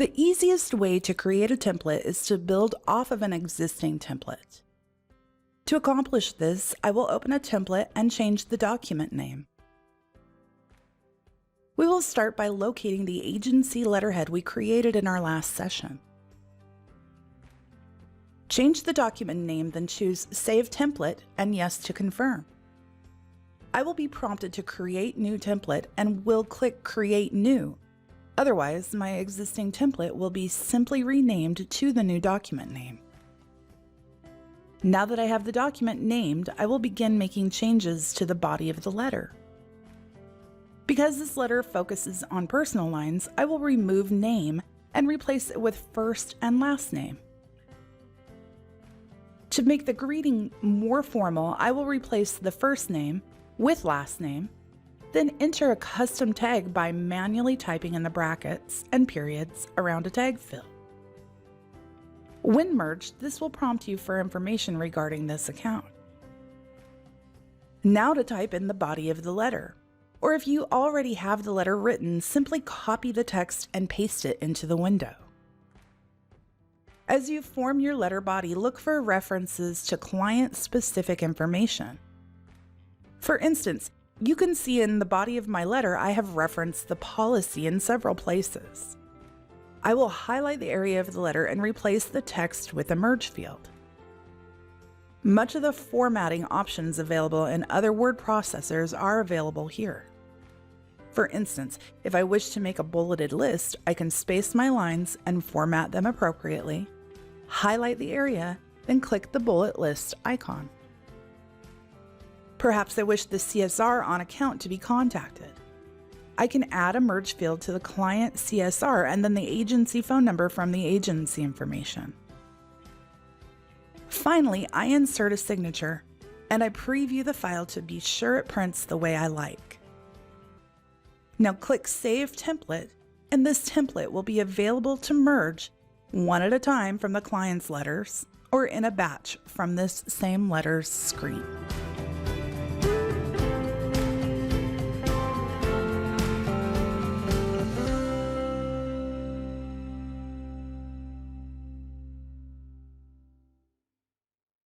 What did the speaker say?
The easiest way to create a template is to build off of an existing template. To accomplish this, I will open a template and change the document name. We will start by locating the agency letterhead we created in our last session. Change the document name, then choose Save Template and Yes to confirm. I will be prompted to create new template and will click Create New. Otherwise, my existing template will be simply renamed to the new document name. Now that I have the document named, I will begin making changes to the body of the letter. Because this letter focuses on personal lines, I will remove name and replace it with first and last name. To make the greeting more formal, I will replace the first name with last name, then enter a custom tag by manually typing in the brackets and periods around a tag field. When merged, this will prompt you for information regarding this account. Now to type in the body of the letter, or if you already have the letter written, simply copy the text and paste it into the window. As you form your letter body, look for references to client-specific information. For instance, you can see in the body of my letter I have referenced the policy in several places. I will highlight the area of the letter and replace the text with a merge field. Much of the formatting options available in other word processors are available here. For instance, if I wish to make a bulleted list, I can space my lines and format them appropriately, highlight the area, then click the bullet list icon. Perhaps I wish the CSR on account to be contacted. I can add a merge field to the client CSR and then the agency phone number from the agency information. Finally, I insert a signature and I preview the file to be sure it prints the way I like. Now click Save Template, and this template will be available to merge one at a time from the client's letters or in a batch from this same letters screen.